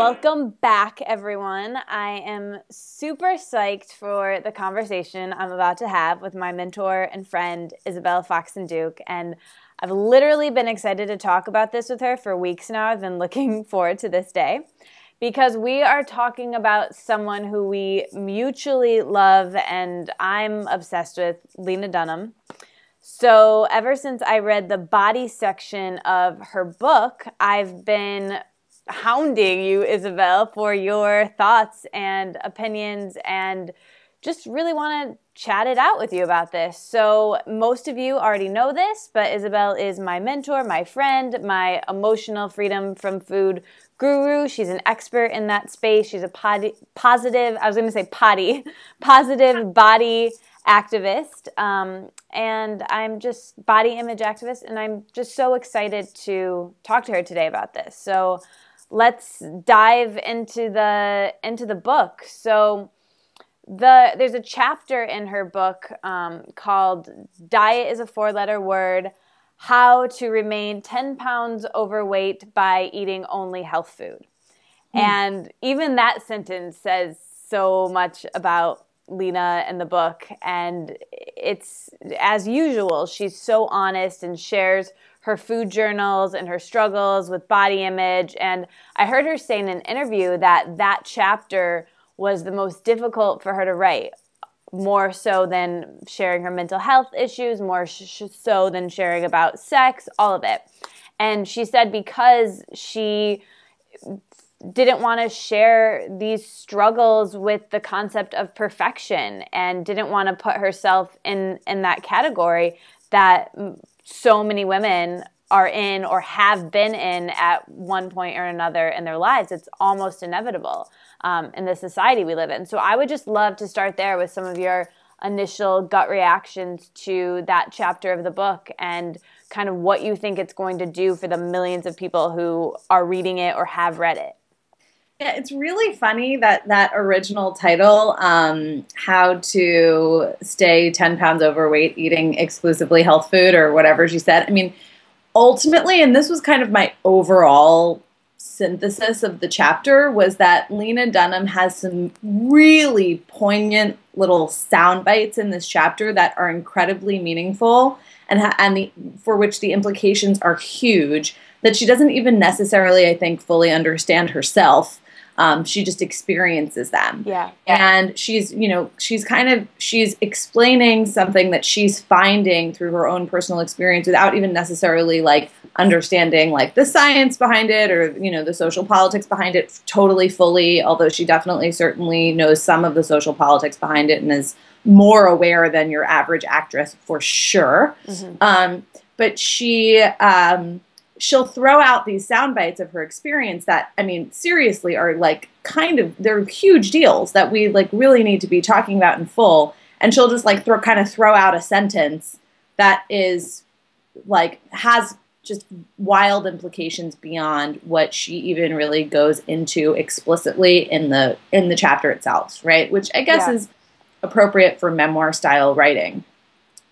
Welcome back, everyone. I am super psyched for the conversation I'm about to have with my mentor and friend, Isabel Foxen Duke. And I've literally been excited to talk about this with her for weeks now. I've been looking forward to this day because we are talking about someone who we mutually love and I'm obsessed with, Lena Dunham. So ever since I read the body section of her book, I've been hounding you, Isabel, for your thoughts and opinions and just really want to chat it out with you about this. So most of you already know this, but Isabel is my mentor, my friend, my emotional freedom from food guru. She's an expert in that space. She's a positive body activist. And I'm just body image activist, and I'm just so excited to talk to her today about this. So let's dive into the book. So there's a chapter in her book called Diet is a Four-Letter Word, How to Remain 10 Pounds Overweight by Eating Only Health Food. And even that sentence says so much about Lena and the book. And it's, as usual, she's so honest and shares her food journals and her struggles with body image. And I heard her say in an interview that chapter was the most difficult for her to write, more so than sharing her mental health issues, more so than sharing about sex, all of it. And she said because she didn't want to share these struggles with the concept of perfection and didn't want to put herself in that category that so many women are in or have been in at one point or another in their lives. It's almost inevitable in the society we live in. So I would just love to start there with some of your initial gut reactions to that chapter of the book and kind of what you think it's going to do for the millions of people who are reading it or have read it. Yeah, it's really funny that original title, How to Stay 10 Pounds Overweight Eating Exclusively Health Food, or whatever she said. I mean, ultimately, and this was kind of my overall synthesis of the chapter, was that Lena Dunham has some really poignant little sound bites in this chapter that are incredibly meaningful and for which the implications are huge, that she doesn't even necessarily, I think, fully understand herself. She just experiences them. Yeah. And she's explaining something that she's finding through her own personal experience without even necessarily like understanding like the science behind it or, the social politics behind it totally fully, although she definitely certainly knows some of the social politics behind it and is more aware than your average actress for sure. Mm-hmm. But she'll throw out these sound bites of her experience that, I mean, seriously are like they're huge deals that we like really need to be talking about in full. And she'll just like throw out a sentence that is like, has just wild implications beyond what she even really goes into explicitly in the chapter itself, right? Which I guess is appropriate for memoir style writing.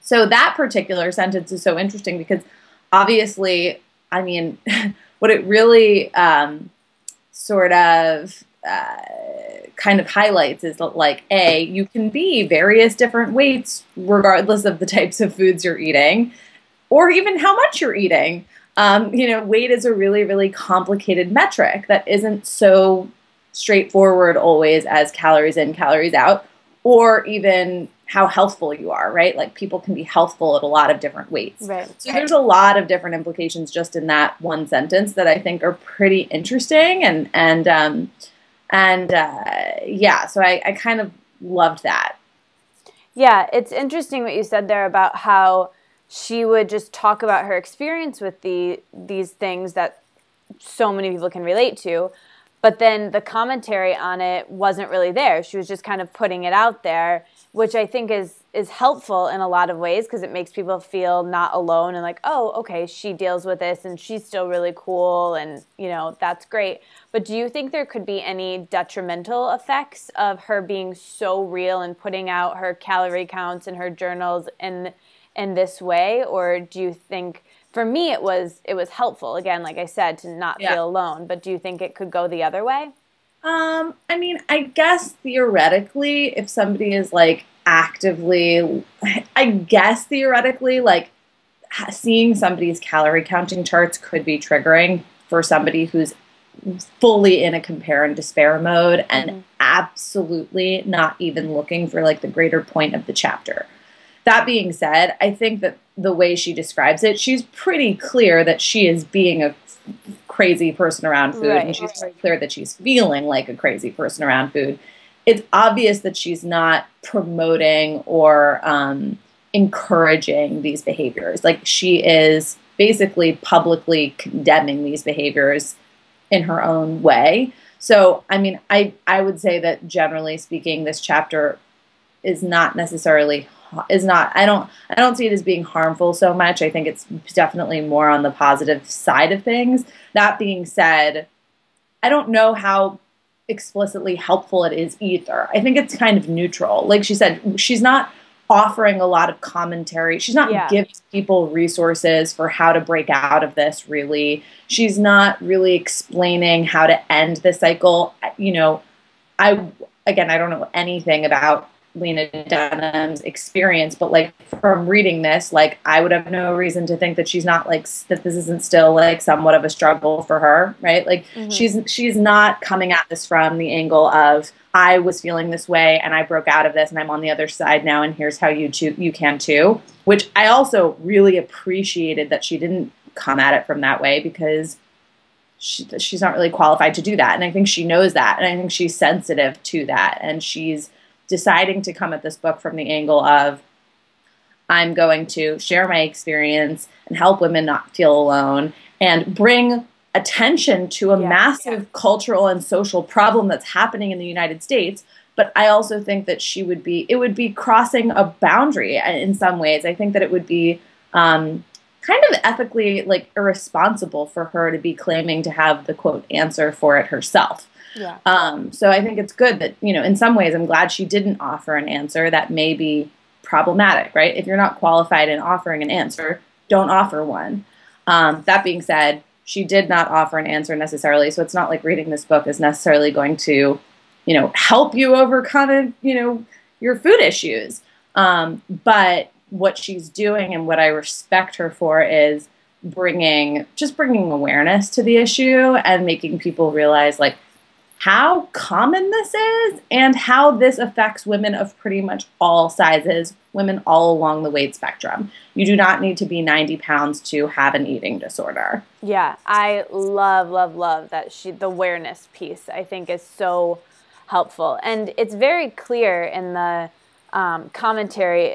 So that particular sentence is so interesting because obviously, I mean, what it really kind of highlights is that, like, you can be various different weights regardless of the types of foods you're eating or even how much you're eating. Weight is a really, really complicated metric that isn't so straightforward always as calories in, calories out, or even how healthful you are, right? Like people can be healthful at a lot of different weights. Right. So there's a lot of different implications just in that one sentence that I think are pretty interesting. So I kind of loved that. Yeah, it's interesting what you said there about how she would just talk about her experience with these things that so many people can relate to, but then the commentary on it wasn't really there. She was just kind of putting it out there, which I think is helpful in a lot of ways because it makes people feel not alone and like, oh, okay, she deals with this and she's still really cool and, that's great. But do you think there could be any detrimental effects of her being so real and putting out her calorie counts and her journals in this way? Or do you think, for me, it was helpful, again, like I said, to not feel alone. But do you think it could go the other way? I mean, I guess theoretically, if somebody is like actively, I guess theoretically, like seeing somebody's calorie counting charts could be triggering for somebody who's fully in a compare and despair mode and absolutely not even looking for like the greater point of the chapter. That being said, I think that the way she describes it, she's pretty clear that she is being a crazy person around food, and she's very clear that she's feeling like a crazy person around food. It's obvious that she's not promoting or encouraging these behaviors. Like, she is basically publicly condemning these behaviors in her own way. So, I mean, I would say that generally speaking, this chapter is not necessarily I don't see it as being harmful so much. I think it's definitely more on the positive side of things. That being said, I don't know how explicitly helpful it is either. I think it's kind of neutral. Like she said, she's not offering a lot of commentary. She's not giving people resources for how to break out of this, really. She's not really explaining how to end the cycle. You know, I don't know anything about Lena Dunham's experience, but like from reading this, like I would have no reason to think that she's not like that this isn't still like somewhat of a struggle for her, right? Like she's not coming at this from the angle of I was feeling this way and I broke out of this and I'm on the other side now and here's how you can too, which I also really appreciated that she didn't come at it from that way, because she's not really qualified to do that, and I think she knows that, and I think she's sensitive to that, and she's deciding to come at this book from the angle of I'm going to share my experience and help women not feel alone and bring attention to a massive cultural and social problem that's happening in the United States. But I also think that it would be crossing a boundary in some ways. I think that it would be kind of ethically like irresponsible for her to be claiming to have the quote answer for it herself. Yeah. So I think it's good that, you know, in some ways I'm glad she didn't offer an answer that may be problematic, right? If you're not qualified in offering an answer, don't offer one. That being said, she did not offer an answer necessarily. So it's not like reading this book is necessarily going to, you know, help you overcome, you know, your food issues. But what she's doing and what I respect her for is bringing awareness to the issue and making people realize like how common this is and how this affects women of pretty much all sizes, women all along the weight spectrum. You do not need to be 90 pounds to have an eating disorder. Yeah, I love that the awareness piece I think is so helpful. And it's very clear in the commentary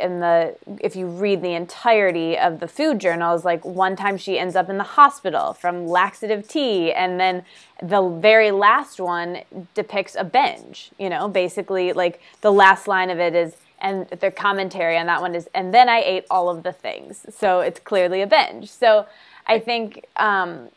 if you read the entirety of the food journals, like one time she ends up in the hospital from laxative tea, and then the very last one depicts a binge, you know, basically like the last line of it is, and the commentary on that one is, and then I ate all of the things. So it's clearly a binge. So I think, and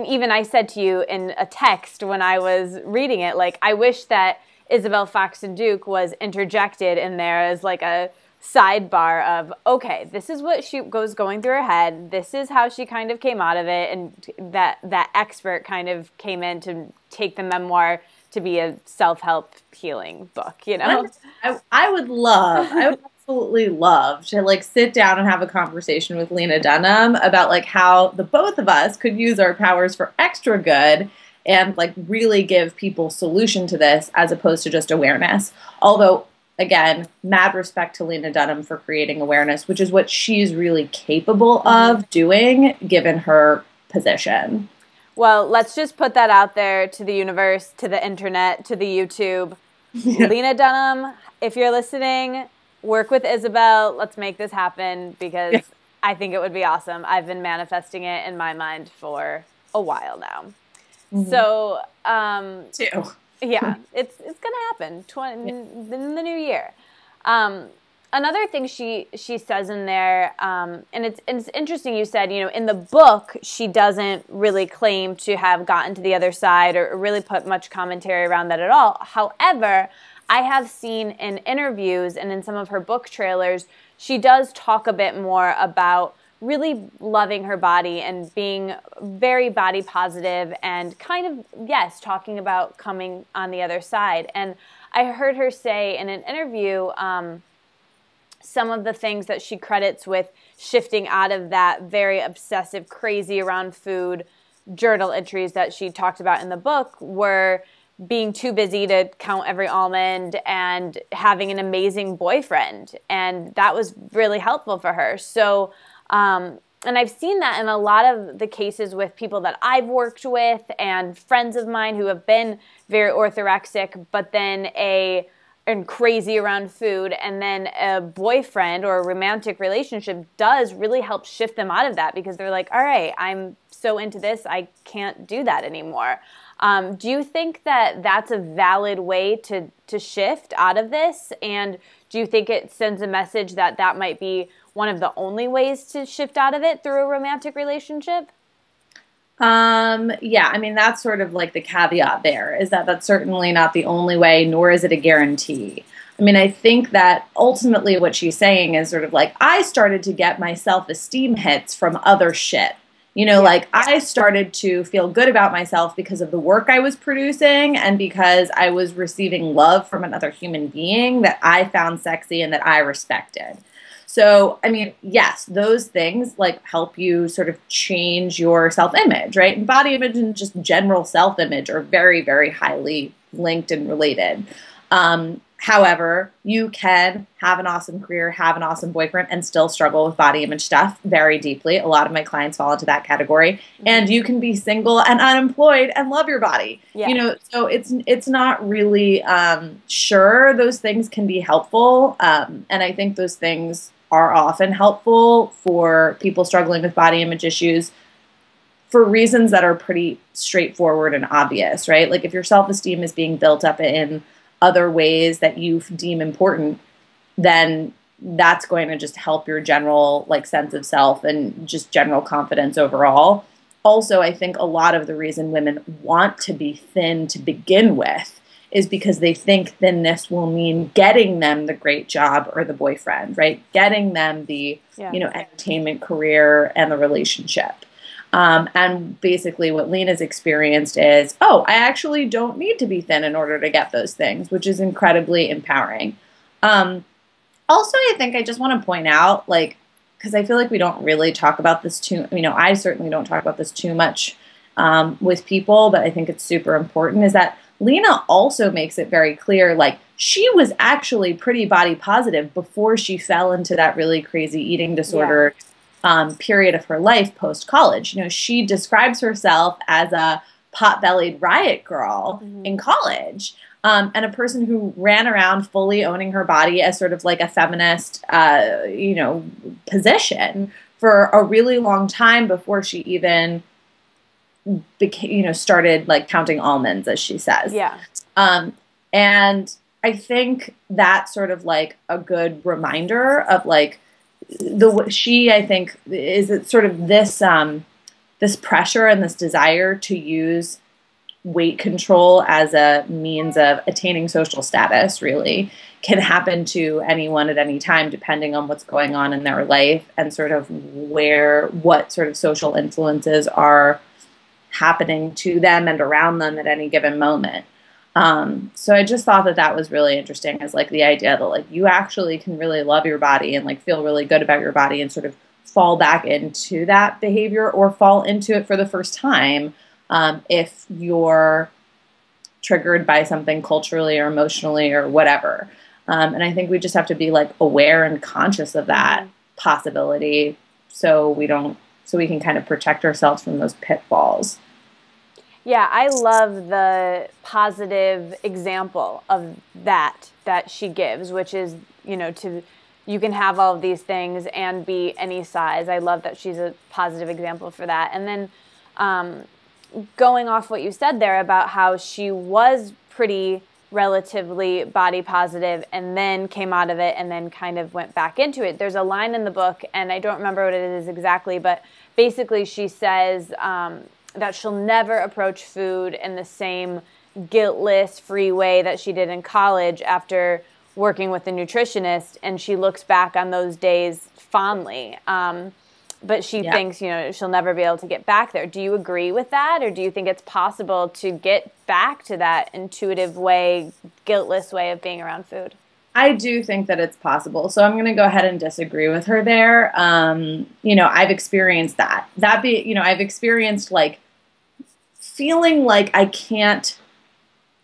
even I said to you in a text when I was reading it, like, I wish that Isabel Foxen Duke was interjected in there as like a sidebar of, okay, this is what she goes going through her head. This is how she kind of came out of it. And that expert kind of came in to take the memoir to be a self-help healing book, you know? I would absolutely love to like sit down and have a conversation with Lena Dunham about like how the both of us could use our powers for extra good and like really give people solution to this as opposed to just awareness. Although, again, mad respect to Lena Dunham for creating awareness, which is what she's really capable of doing given her position. Well, let's just put that out there to the universe, to the internet, to the YouTube. Yeah. Lena Dunham, if you're listening, work with Isabel. Let's make this happen, because I think it would be awesome. I've been manifesting it in my mind for a while now. So, too. Yeah, it's gonna happen in the new year. Another thing she says in there, and it's interesting. You said, you know, in the book she doesn't really claim to have gotten to the other side or really put much commentary around that at all. However, I have seen in interviews and in some of her book trailers, she does talk a bit more about really loving her body and being very body positive and kind of, yes, talking about coming on the other side. And I heard her say in an interview some of the things that she credits with shifting out of that very obsessive, crazy around food journal entries that she talked about in the book were being too busy to count every almond and having an amazing boyfriend. And that was really helpful for her. So, and I've seen that in a lot of the cases with people that I've worked with and friends of mine who have been very orthorexic, but then and crazy around food, and then a boyfriend or a romantic relationship does really help shift them out of that because they're like, all right, I'm so into this, I can't do that anymore. Do you think that that's a valid way to shift out of this? And do you think it sends a message that that might be one of the only ways to shift out of it through a romantic relationship? Yeah, I mean, that's sort of like the caveat there, is that that's certainly not the only way, nor is it a guarantee. I mean, I think that ultimately what she's saying is sort of like, I started to get my self-esteem hits from other shit. You know, like I started to feel good about myself because of the work I was producing and because I was receiving love from another human being that I found sexy and that I respected. So, I mean, yes, those things like help you sort of change your self-image, right? And body image and just general self-image are very, very highly linked and related. However, you can have an awesome career, have an awesome boyfriend, and still struggle with body image stuff very deeply. A lot of my clients fall into that category. Mm-hmm. And you can be single and unemployed and love your body. Yeah. You know, so it's not really sure those things can be helpful. And I think those things are often helpful for people struggling with body image issues for reasons that are pretty straightforward and obvious, right? Like if your self-esteem is being built up in other ways that you deem important, then that's going to just help your general like sense of self and just general confidence overall. Also, I think a lot of the reason women want to be thin to begin with is because they think thinness will mean getting them the great job or the boyfriend, right? Getting them the, entertainment career and the relationship. And basically what Lena's experienced is, I actually don't need to be thin in order to get those things, which is incredibly empowering. Also, I think I just want to point out, like, because I feel like we don't really talk about this too, I certainly don't talk about this too much with people, but I think it's super important, is that Lena also makes it very clear, like, she was actually pretty body positive before she fell into that really crazy eating disorder period of her life post-college. She describes herself as a pot-bellied riot girl in college, and a person who ran around fully owning her body as sort of like a feminist, position for a really long time before she even became, started like counting almonds, as she says. Yeah. And I think that's sort of like a good reminder of like I think is sort of this, this pressure and this desire to use weight control as a means of attaining social status really can happen to anyone at any time, depending on what's going on in their life and sort of what sort of social influences are happening to them and around them at any given moment. So I just thought that was really interesting, as like the idea that like you actually can really love your body and like feel really good about your body and sort of fall back into that behavior or fall into it for the first time if you're triggered by something culturally or emotionally or whatever. And I think we just have to be like aware and conscious of that possibility so we can kind of protect ourselves from those pitfalls. Yeah, I love the positive example of that she gives, which is, you can have all of these things and be any size. I love that she's a positive example for that. And then going off what you said there about how she was pretty relatively body positive and then came out of it and then kind of went back into it. There's a line in the book, and I don't remember what it is exactly, but basically she says that she'll never approach food in the same guiltless, free way that she did in college after working with a nutritionist, and she looks back on those days fondly. but she thinks, you know, she'll never be able to get back there. Do you agree with that? Or do you think it's possible to get back to that intuitive way, guiltless way of being around food? I do think that it's possible. So I'm going to go ahead and disagree with her there. You know, I've experienced that. I've experienced like feeling like I can't.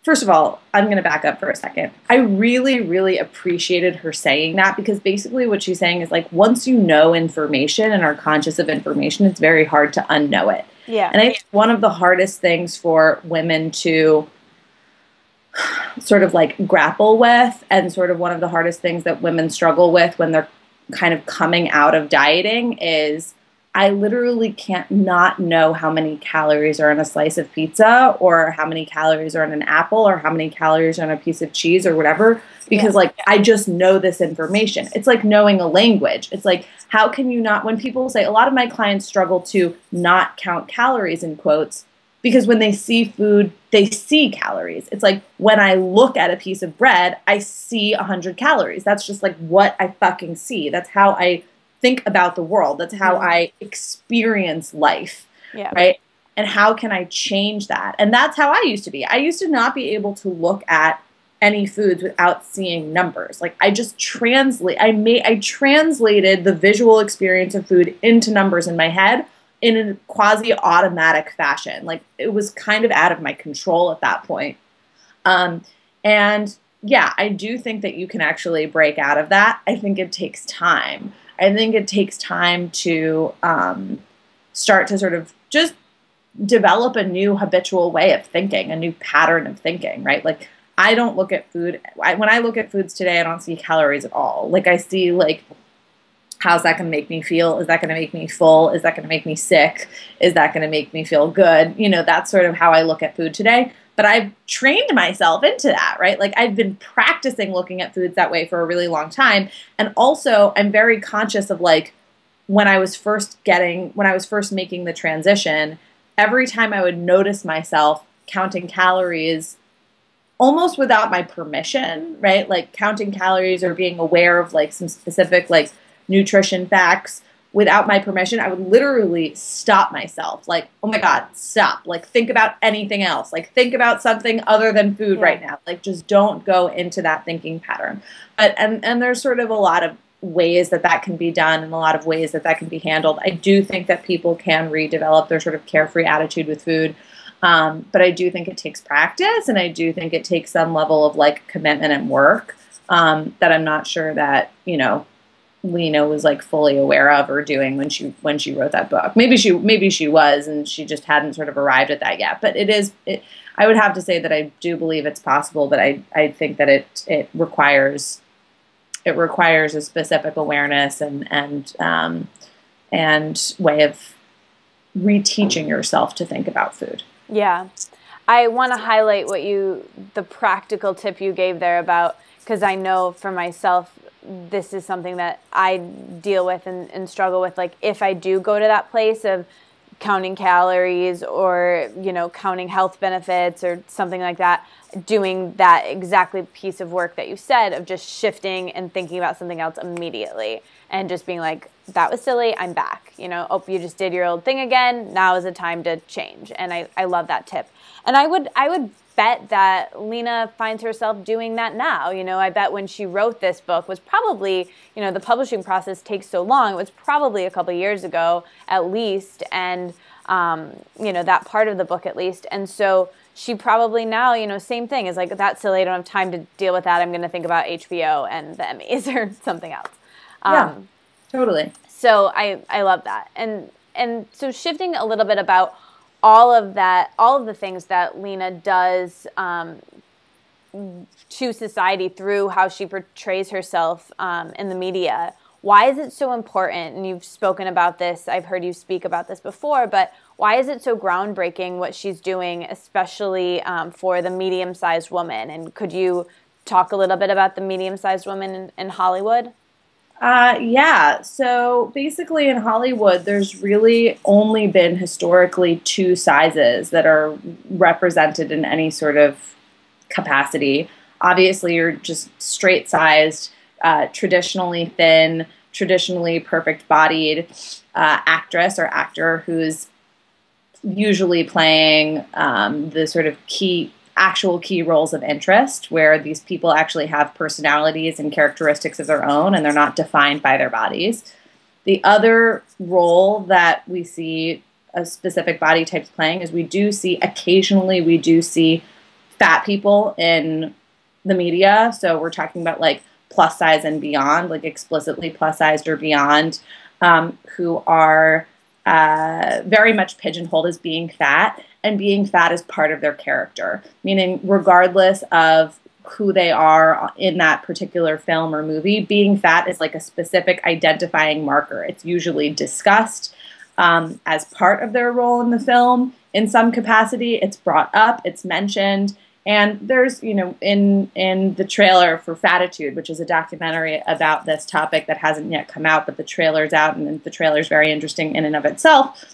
First of all, I'm going to back up for a second. I really, really appreciated her saying that, because basically what she's saying is like, once you know information and are conscious of information, it's very hard to unknow it. Yeah. And I think one of the hardest things for women to sort of like grapple with, and sort of one of the hardest things that women struggle with when they're kind of coming out of dieting, is I literally can't not know how many calories are in a slice of pizza, or how many calories are in an apple, or how many calories are in a piece of cheese or whatever, because like I just know this information. It's like knowing a language. It's like, how can you not, when people say, a lot of my clients struggle to not count calories in quotes, because when they see food, they see calories. It's like, when I look at a piece of bread, I see 100 calories. That's just like what I fucking see. That's how I think about the world. That's how I experience life, right? And how can I change that? And that's how I used to be. I used to not be able to look at any foods without seeing numbers. Like I translated the visual experience of food into numbers in my head in a quasi-automatic fashion. Like it was kind of out of my control at that point. And yeah, I do think that you can actually break out of that. I think it takes time. I think it takes time to start to sort of just develop a new habitual way of thinking, a new pattern of thinking, right? Like I don't look at food. When I look at foods today, I don't see calories at all. Like I see like, how's that going to make me feel? Is that going to make me full? Is that going to make me sick? Is that going to make me feel good? You know, that's sort of how I look at food today. But I've trained myself into that, right? Like I've been practicing looking at foods that way for a really long time. And also I'm very conscious of like, when I was first making the transition, every time I would notice myself counting calories almost without my permission, right? Like counting calories or being aware of like some specific like nutrition facts without my permission, I would literally stop myself. Like, oh my God, stop. Like, think about anything else. Like, think about something other than food right now. Like, just don't go into that thinking pattern. But, and there's sort of a lot of ways that that can be done, and a lot of ways that that can be handled. I do think that people can redevelop their sort of carefree attitude with food. But I do think it takes practice, and I do think it takes some level of like commitment and work that I'm not sure that, you know, Lena was like fully aware of or doing when she wrote that book. Maybe she was, and she just hadn't sort of arrived at that yet. But I would have to say that I do believe it's possible, but I think that it requires a specific awareness and way of reteaching yourself to think about food. Yeah. I want to highlight the practical tip you gave there about, because I know for myself, this is something that I deal with and struggle with. Like if I do go to that place of counting calories or, you know, counting health benefits or something like that, doing that exactly piece of work that you said of just shifting and thinking about something else immediately and just being like, that was silly, I'm back. You know, oh, you just did your old thing again. Now is the time to change. And I love that tip. And I would bet that Lena finds herself doing that now. You know, I bet when she wrote this book was probably, you know, the publishing process takes so long. It was probably a couple years ago at least. And, you know, that part of the book at least. And so she probably now, you know, same thing is like, that's silly. I don't have time to deal with that. I'm going to think about HBO and the Emmys or something else. Yeah, totally. So I love that. And so shifting a little bit about all of the things that Lena does to society through how she portrays herself in the media. Why is it so important? And you've spoken about this. I've heard you speak about this before, but why is it so groundbreaking what she's doing, especially for the medium-sized woman? And could you talk a little bit about the medium-sized woman in Hollywood? Yeah. So basically in Hollywood, there's really only been historically two sizes that are represented in any sort of capacity. Obviously, you're just straight sized, traditionally thin, traditionally perfect bodied actress or actor who's usually playing the sort of actual key roles of interest, where these people actually have personalities and characteristics of their own, and they're not defined by their bodies. The other role that we see a specific body types playing is occasionally we do see fat people in the media. So we're talking about like plus size and beyond, like explicitly plus sized or beyond, who are very much pigeonholed as being fat, and being fat is part of their character, meaning regardless of who they are in that particular film or movie, being fat is like a specific identifying marker. It's usually discussed as part of their role in the film in some capacity. It's brought up, it's mentioned. And there's, in the trailer for Fatitude, which is a documentary about this topic that hasn't yet come out, but the trailer's out, and the trailer's very interesting in and of itself.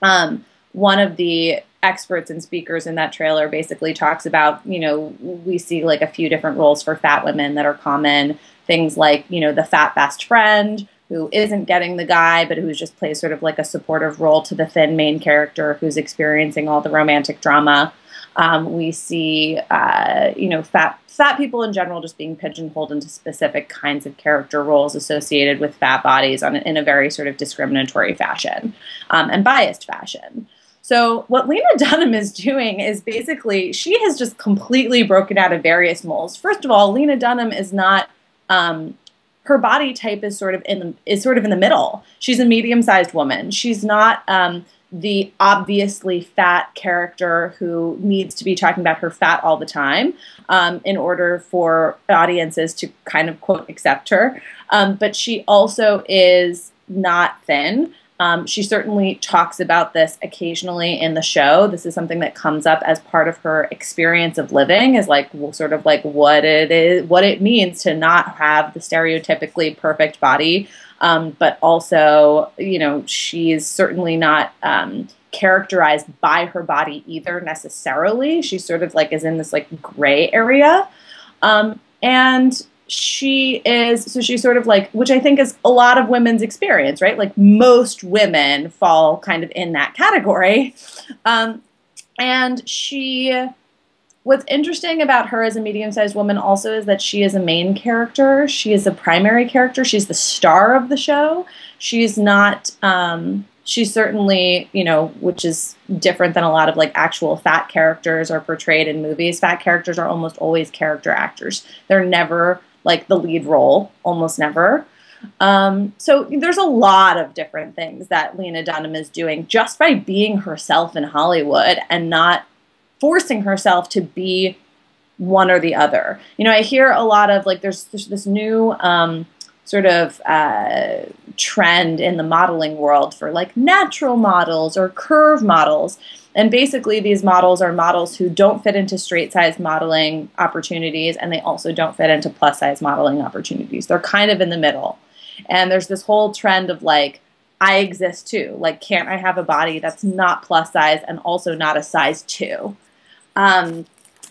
One of the experts and speakers in that trailer basically talks about, we see like a few different roles for fat women that are common. Things like, the fat best friend who isn't getting the guy, but who just plays sort of like a supportive role to the thin main character who's experiencing all the romantic drama. We see, fat people in general just being pigeonholed into specific kinds of character roles associated with fat bodies in a very sort of discriminatory fashion and biased fashion. So what Lena Dunham is doing is basically, she has just completely broken out of various molds. First of all, Lena Dunham is not, her body type is sort of in the middle. She's a medium-sized woman. She's not the obviously fat character who needs to be talking about her fat all the time in order for audiences to kind of, quote, accept her. But she also is not thin. She certainly talks about this occasionally in the show. This is something that comes up as part of her experience of living, is like sort of like what it means to not have the stereotypically perfect body. But also, she's certainly not characterized by her body either necessarily. She sort of like is in this like gray area. And she's sort of like, which I think is a lot of women's experience, right? Like most women fall kind of in that category. What's interesting about her as a medium-sized woman also is that she is a main character. She is a primary character. She's the star of the show. She's not, she's certainly, which is different than a lot of like actual fat characters are portrayed in movies. Fat characters are almost always character actors. They're never like the lead role, almost never. So there's a lot of different things that Lena Dunham is doing just by being herself in Hollywood and not forcing herself to be one or the other. I hear a lot of like there's this new sort of trend in the modeling world for like natural models or curve models. And basically these models are models who don't fit into straight size modeling opportunities, and they also don't fit into plus size modeling opportunities. They're kind of in the middle. And there's this whole trend of like, I exist too. Like, can't I have a body that's not plus size and also not a size 2?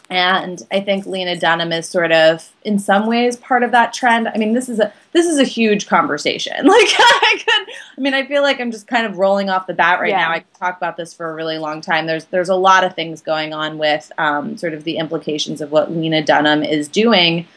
And I think Lena Dunham is sort of, in some ways, part of that trend. I mean, this is a huge conversation. Like, I feel like I'm just kind of rolling off the bat right now. I could talk about this for a really long time. There's a lot of things going on with sort of the implications of what Lena Dunham is doing,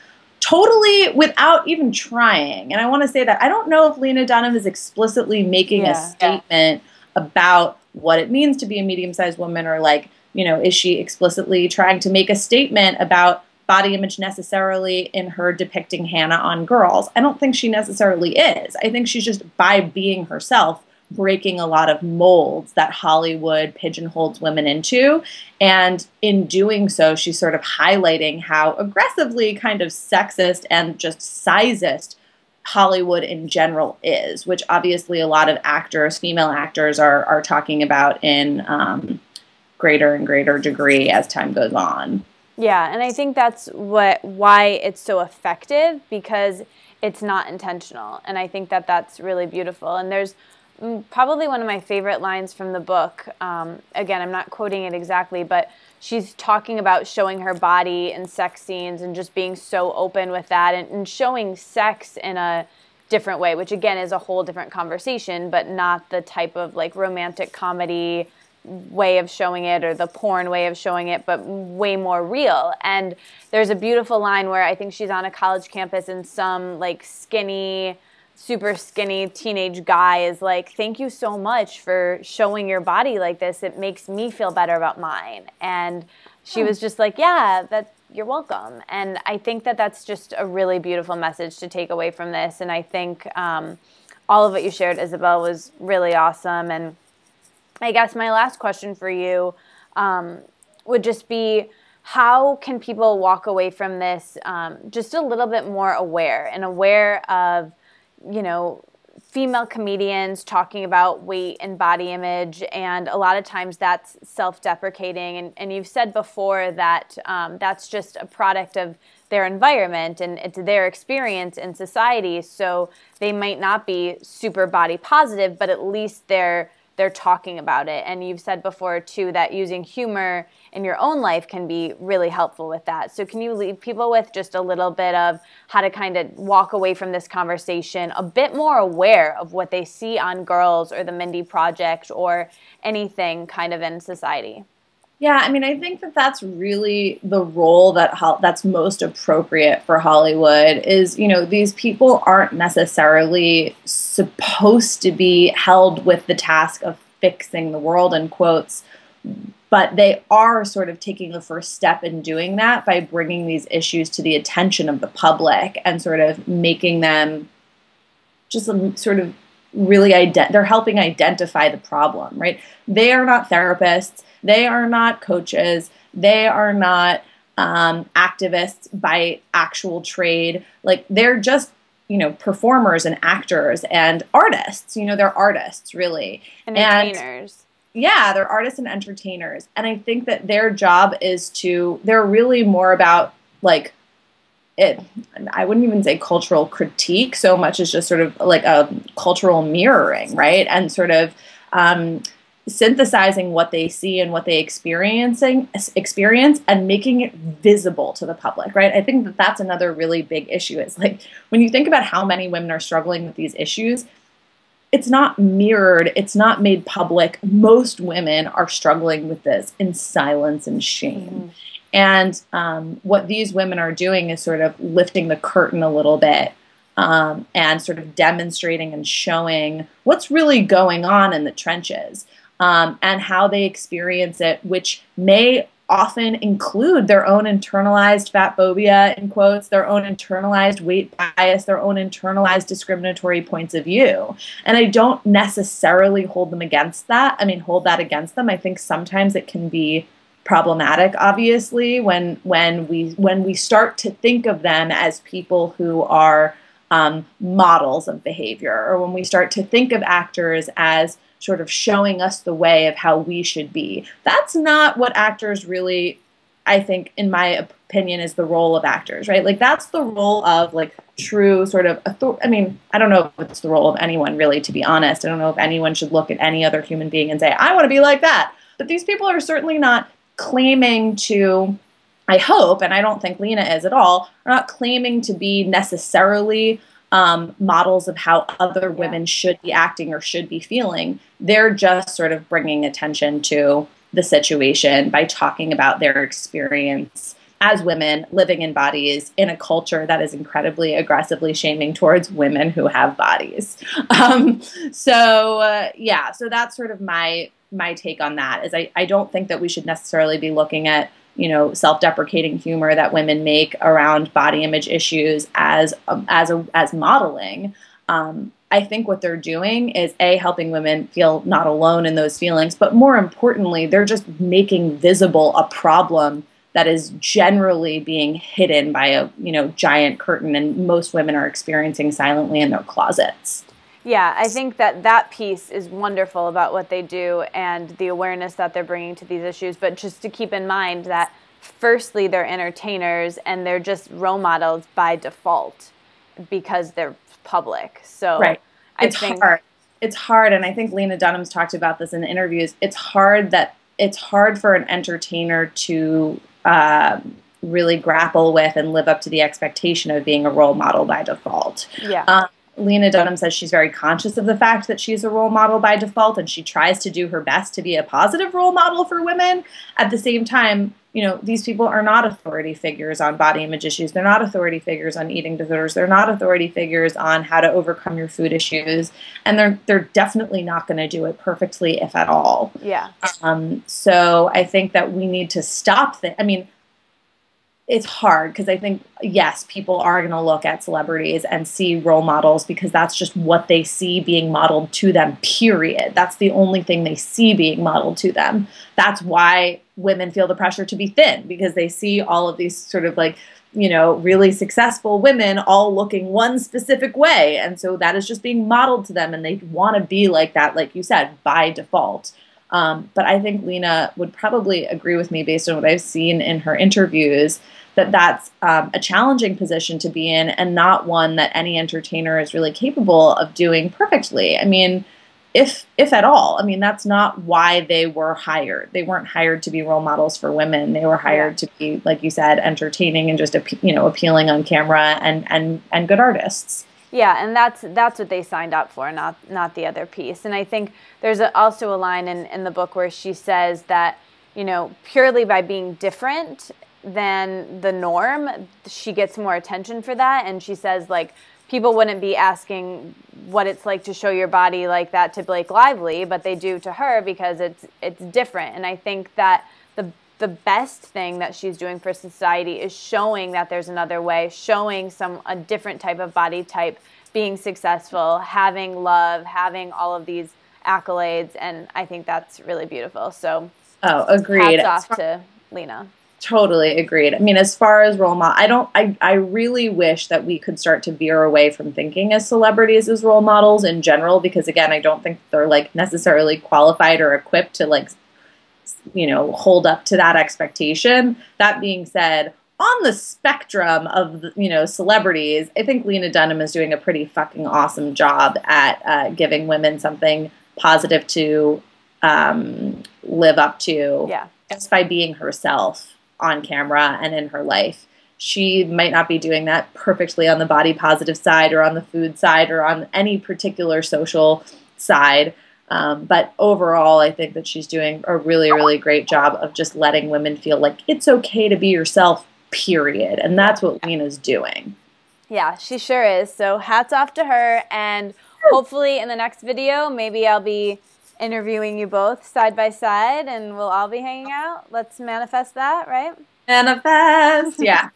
totally without even trying. And I want to say that I don't know if Lena Dunham is explicitly making a statement about what it means to be a medium-sized woman, or like, is she explicitly trying to make a statement about body image necessarily in her depicting Hannah on Girls? I don't think she necessarily is. I think she's just, by being herself, breaking a lot of molds that Hollywood pigeonholes women into. And in doing so, she's sort of highlighting how aggressively kind of sexist and just sizist Hollywood in general is, which obviously a lot of actors, female actors, are talking about in greater and greater degree as time goes on. Yeah, and I think that's why it's so effective, because it's not intentional. And I think that's really beautiful. And there's probably one of my favorite lines from the book. Again, I'm not quoting it exactly, but she's talking about showing her body in sex scenes and just being so open with that, and showing sex in a different way, which again is a whole different conversation, but not the type of like romantic comedy way of showing it or the porn way of showing it, but way more real. And there's a beautiful line where I think she's on a college campus and some like skinny, super skinny teenage guy is like, thank you so much for showing your body like this. It makes me feel better about mine. And she was just like, yeah, you're welcome. And I think that that's just a really beautiful message to take away from this. And I think all of what you shared, Isabel, was really awesome. And I guess my last question for you would just be, how can people walk away from this just a little bit more aware of, you know, female comedians talking about weight and body image, and a lot of times that's self-deprecating. And you've said before that that's just a product of their environment and it's their experience in society. So they might not be super body positive, but at least they're talking about it. And you've said before, too, that using humor in your own life can be really helpful with that. So can you leave people with just a little bit of how to kind of walk away from this conversation a bit more aware of what they see on Girls or the Mindy Project or anything kind of in society? Yeah, I mean, I think that that's really the role that's most appropriate for Hollywood is, you know, these people aren't necessarily supposed to be held with the task of fixing the world, in quotes, but they are sort of taking the first step in doing that by bringing these issues to the attention of the public and sort of making them just sort of really, they're helping identify the problem, right? They are not therapists. They are not coaches. They are not activists by actual trade. Like, they're just, you know, performers and actors and artists. You know, they're artists, really. Entertainers. Yeah, they're artists and entertainers. And I think that their job is they're really more about, like, I wouldn't even say cultural critique so much as just sort of like a cultural mirroring, right? And sort of synthesizing what they see and what they experience and making it visible to the public, right? I think that that's another really big issue. Is like, when you think about how many women are struggling with these issues, it's not mirrored, it's not made public. Most women are struggling with this in silence and shame. Mm-hmm. And what these women are doing is sort of lifting the curtain a little bit and sort of demonstrating and showing what's really going on in the trenches and how they experience it, which may often include their own internalized fat phobia, in quotes, their own internalized weight bias, their own internalized discriminatory points of view. And I don't necessarily hold that against them. I think sometimes it can be problematic, obviously, when we start to think of them as people who are models of behavior, or when we start to think of actors as sort of showing us the way of how we should be. That's not what actors really, I think, in my opinion, is the role of actors, right? Like, that's the role of, like, true sort of I mean, I don't know if it's the role of anyone, really, to be honest. I don't know if anyone should look at any other human being and say, I want to be like that. But these people are certainly not claiming to, I hope, and I don't think Lena is at all, are not claiming to be necessarily models of how other women should be acting or should be feeling. They're just sort of bringing attention to the situation by talking about their experience as women living in bodies in a culture that is incredibly aggressively shaming towards women who have bodies. So that's sort of my take on that. Is I don't think that we should necessarily be looking at, you know, self-deprecating humor that women make around body image issues as modeling. I think what they're doing is helping women feel not alone in those feelings, but more importantly, they're just making visible a problem that is generally being hidden by a, you know, giant curtain, and most women are experiencing silently in their closets. Yeah, I think that piece is wonderful about what they do and the awareness that they're bringing to these issues. But just to keep in mind that, firstly, they're entertainers and they're just role models by default because they're public. So right. It's hard. It's hard, and I think Lena Dunham's talked about this in interviews. It's hard for an entertainer to really grapple with and live up to the expectation of being a role model by default. Yeah. Lena Dunham says she's very conscious of the fact that she's a role model by default, and she tries to do her best to be a positive role model for women. At the same time, you know, these people are not authority figures on body image issues. They're not authority figures on eating disorders. They're not authority figures on how to overcome your food issues. And they're definitely not going to do it perfectly, if at all. Yeah. So I think that we need to stop I mean, it's hard because I think, yes, people are going to look at celebrities and see role models because that's just what they see being modeled to them, period. That's the only thing they see being modeled to them. That's why women feel the pressure to be thin, because they see all of these sort of like, you know, really successful women all looking one specific way. And so that is just being modeled to them, and they want to be like that, like you said, by default. But I think Lena would probably agree with me based on what I've seen in her interviews that that's a challenging position to be in, and not one that any entertainer is really capable of doing perfectly. I mean, if at all. I mean, that's not why they were hired. They weren't hired to be role models for women. They were hired to be, like you said, entertaining and just appealing on camera and good artists. Yeah, and that's what they signed up for, not the other piece. And I think there's also a line in the book where she says that, you know, purely by being different than the norm, she gets more attention for that. And she says, like, people wouldn't be asking what it's like to show your body like that to Blake Lively, but they do to her because it's different. And I think that the best thing that she's doing for society is showing that there's another way, showing a different type of body type being successful, having love, having all of these accolades, and I think that's really beautiful. So, agreed. Hats off to Lena. Totally agreed. I mean, as far as role model, I really wish that we could start to veer away from thinking as celebrities as role models in general, because again, I don't think they're like necessarily qualified or equipped to like, you know, hold up to that expectation. That being said, on the spectrum of, you know, celebrities, I think Lena Dunham is doing a pretty fucking awesome job at giving women something positive to live up to, just by being herself on camera and in her life. She might not be doing that perfectly on the body positive side or on the food side or on any particular social side. But overall, I think that she's doing a really, really great job of just letting women feel like it's okay to be yourself, period. And that's what Lena's doing. Yeah, she sure is. So hats off to her. And hopefully in the next video, maybe I'll be interviewing you both side by side and we'll all be hanging out. Let's manifest that, right? Manifest, yeah.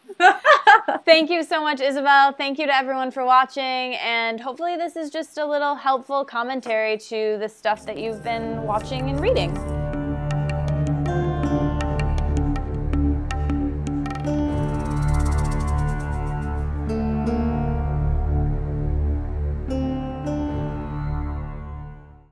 Thank you so much, Isabel. Thank you to everyone for watching, and hopefully this is just a little helpful commentary to the stuff that you've been watching and reading.